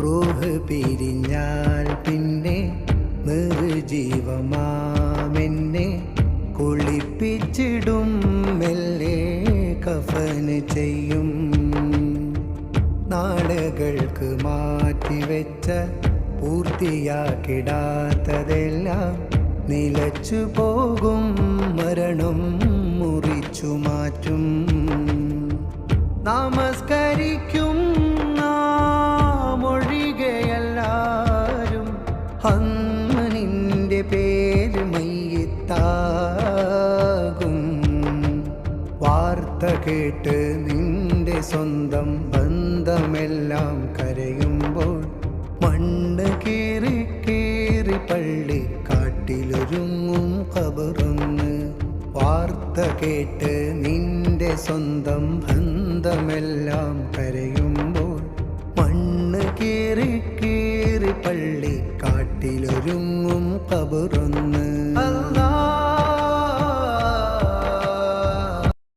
റൂഹ് പിരിഞ്ഞാൽ പിന്നെ നിർജീവമാമെന്നെ കുളിപ്പിച്ചിടും മെല്ലെ കഫന് ചെയ്യും. നാളുകൾക്ക് മാറ്റിവെച്ച പൂർത്തിയാക്കിടാത്തതെല്ലാം നിലച്ചു പോകും, മരണം മുറിച്ചു മാറ്റും. നമസ്കരിക്കും നാമൊഴികെയെല്ലാരും അന്ന് നിന്റെ പേര് മയ്യിത്താകും. വാർത്ത കേട്ട് നിന്റെ സ്വന്തം ബന്ധമെല്ലാം കരയുമ്പോൾ മണ്ണ് കീറി കീറി പള്ളി കാട്ടിലൊരുങ്ങും ഖബറൊന്ന്. വാർത്ത കേട്ട് നിന്റെ സ്വന്തം ബന്ധമെല്ലാം കരയുമ്പോൾ മണ്ണ് കീറി കീറി പള്ളി കാട്ടിലൊരുങ്ങും ഖബറൊന്ന്.